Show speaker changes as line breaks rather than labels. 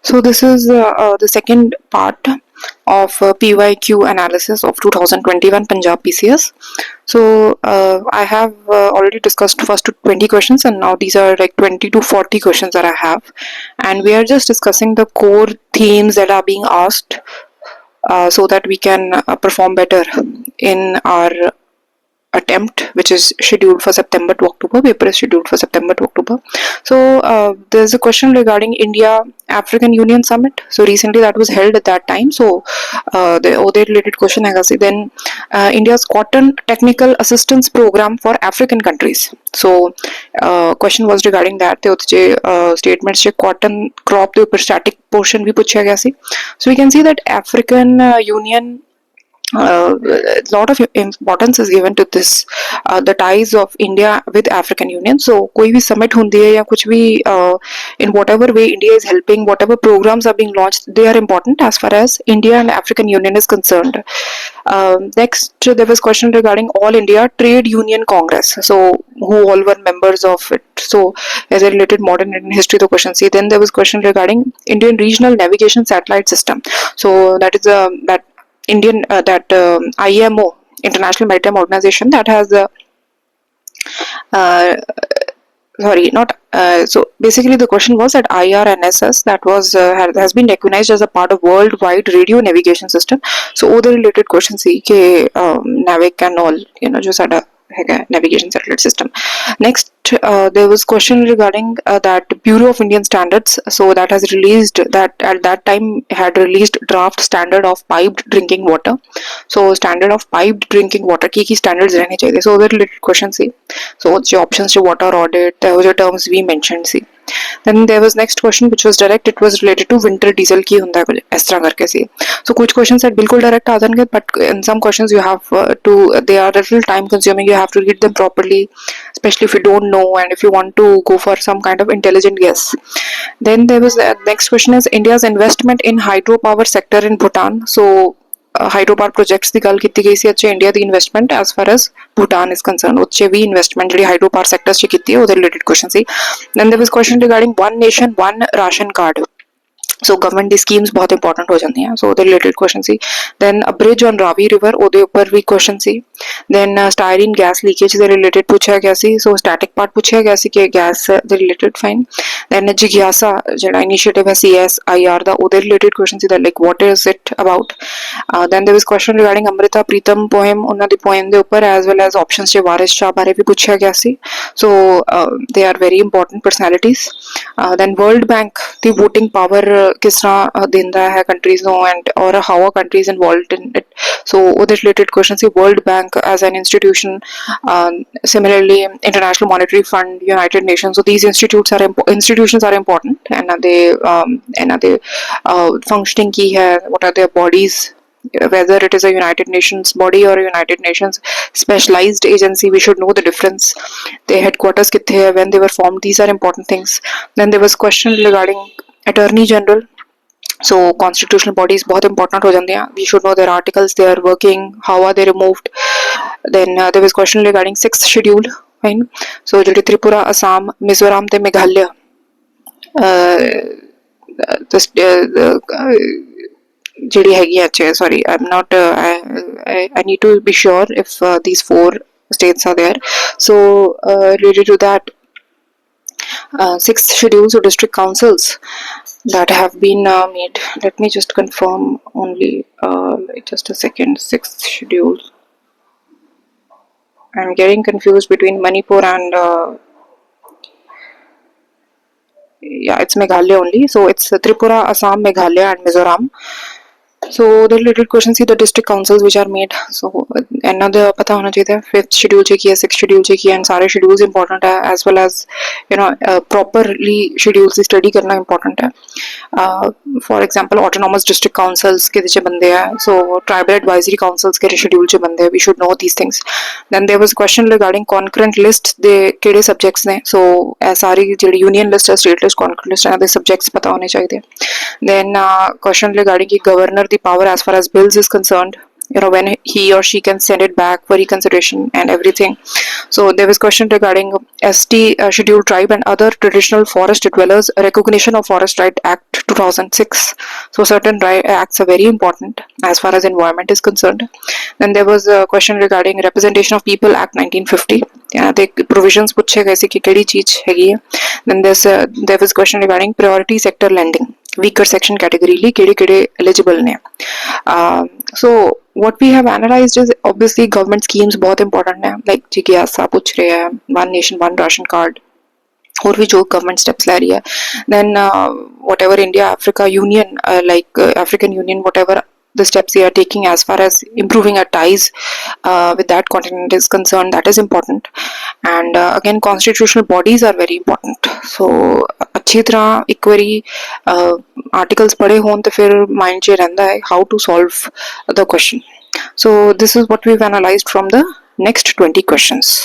So this is the second part of PYQ analysis of 2021 Punjab PCS. So I have already discussed first 20 questions, and now these are like 20 to 40 questions that I have, and we are just discussing the core themes that are being asked, so that we can perform better in our attempt, which is scheduled for September to October. Paper is scheduled for September to October. So there's a question regarding India African Union Summit. So recently that was held at that time. So the related question I got. Then India's Cotton Technical Assistance Program for African countries. So question was regarding that. The statements che cotton crop the static portion भी पूछा गया सी. So we can see that African Union, a lot of importance is given to this, the ties of India with African Union. So कोई भी summit होती है या कुछ भी in whatever way India is helping, whatever programs are being launched, they are important as far as India and African Union is concerned. Next, there was question regarding All India Trade Union Congress. So who all were members of it? So as a related modern Indian history, the question. See, then there was question regarding Indian Regional Navigation Satellite System. So that is that Indian IMO, International Maritime Organization, that has sorry, not so basically the question was that IRNSS, that was has been recognized as a part of worldwide radio navigation system. So other related questions see ke NAVIC and all, jo sada navigation satellite system. Next, there was question regarding that Bureau of Indian Standards. So that has released that at that time had released draft standard of piped drinking water. So standard of piped drinking water की standards रहने चाहिए. So other related questions see. So the options to water audit, the terms we mentioned see. Then there was next question which was direct. It was related to winter diesel की होता है कुछ इस तरह करके सी. So कुछ questions that बिल्कुल direct आ जाएंगे, but in some questions you have to, they are a little time consuming. You have to read them properly, especially if you don't know and if you want to go for some kind of intelligent guess. Then there was next question is India's investment in hydropower sector in Bhutan. So hydropower projects ਦੀ ਗੱਲ ਕੀਤੀ ਗਈ ਸੀ ਅੱਛੇ India the investment S for S Bhutan is concern ਉੱਚੇ ਵੀ investment ਜਿਹੜੀ ਹਾਈਡਰੋਪਾਵਰ sector 'ਚ ਕੀਤੀ ਹੈ ਉਹਦੇ ਰਿਲੇਟਡ ਕੁਐਸਚਨ ਸੀ then there was question regarding one nation one ration card so government दी स्कीम्स बहुत इंपॉर्टेंट हो जाती हैं सो ਉਹਦੇ ਰਿਲੇਟਡ ਕੁਐਸਚਨ ਸੀ then a bridge on Ravi river ਉਹਦੇ ਉੱਪਰ ਵੀ ਕੁਐਸਚਨ ਸੀ ਦੈਨ ਸਟਾਇਰੀਨ ਗੈਸ ਲੀਕੇਜ ਦੇ ਰਿਲੇਟਡ ਪੁੱਛਿਆ ਗਿਆ ਸੀ ਸੋ ਸਟੈਟਿਕ ਪਾਰਟ ਪੁੱਛਿਆ ਗਿਆ ਸੀ ਕਿ ਗੈਸ ਦੇ ਰਿਲੇਟਡ ਫਾਈਨ ਦੈਨ ਜਿਗਿਆਸਾ ਜਿਹੜਾ ਇਨੀਸ਼ੀਏਟਿਵ ਹੈ CSIR ਦਾ ਉਹਦੇ ਰਿਲੇਟਡ ਕੁਐਸਚਨ ਸੀ ਦਾ like what is it about then there was question regarding Amrita Pritam poem ਉਹਨਾਂ ਦੀ पोएम ਦੇ ਉੱਪਰ ਐਜ਼ ਵੈਲ ਐਜ਼ ਆਪਸ਼ਨਸ ਚ ਵਾਰਿਸ ਸ਼ਾਹ ਬਾਰੇ ਵੀ ਪੁੱਛਿਆ ਗਿਆ ਸੀ so they are very important personalities then World Bank ਦੀ ਵੋਟਿੰਗ ਪਾਵਰ ਕਿਸ ਤਰ੍ਹਾਂ ਦਿੰਦਾ ਹੈ ਕੰਟਰੀਜ਼ ਨੂੰ ਐਂਡ ਔਰ how are countries involved in it so ਉਹਦੇ ਰਿਲੇਟਡ ਕੁਐਸਚਨ ਸੀ World Bank as an institution similarly international monetary fund united nations so these institutions are important ਇਹਨਾਂ ਦੇ functioning ਕੀ ਹੈ what are their bodies whether it is a United Nations body or a United Nations specialized agency we should know the difference their headquarters kithe hai when they were formed these are important things then there was question regarding Attorney General so constitutional bodies बहुत important हो जाते हैं we should know their articles they are working how are they removed then there was question regarding 6th schedule fine so ਜਿਹੜੇ Tripura Assam Mizoram ਤੇ Meghalaya ਜਿਹੜੀ ਹੈਗੀ ਅੱਛਾ sorry I'm not I need to be sure if these 4 states are there so related to that 6th schedule so district councils that have been made let me just confirm only just a second 6th schedule I'm getting confused between Manipur and yeah it's Meghalaya only so it's Tripura Assam Meghalaya and Mizoram so the related questions see the district councils which are made so another पता होना चाहिए 5th schedule चे किया 6th schedule चे किया and सारे schedules important है as well as you know properly schedules की study करना important है for example autonomous district councils के चे बंदे हैं so tribal advisory councils के schedule चे बंदे हैं we should know these things then there was question regarding concurrent list दे केड़े subjects ने so सारी जेडी union list है state list concurrent list है दे subjects पता होने चाहिए then question regarding की governor the power as far as bills is concerned when he or she can send it back for reconsideration and everything. So there was question regarding ST scheduled tribe and other traditional forest dwellers recognition of Forest Right Act 2006. So certain acts are very important as far as environment is concerned. Then there was a question regarding representation of people act 1950. The provisions पूछे गए थे कि केड़ी चीज हैगी है. Then there was question regarding priority sector lending weaker section category li kede eligible ne. So what we have analyzed is obviously government schemes बहुत important है, like जिज्ञासा पूछ रहे हैं, one nation one ration card, और भी जो government steps ले रही है. Then whatever India Africa Union African Union, whatever the steps we are taking as far as improving our ties with that continent is concerned, that is important. And again constitutional bodies are very important. So अच्छी तरह एक बारी articles पढ़े हों तो फिर mind च रहता है how to solve the question. So this is what we've analyzed from the next 20 questions.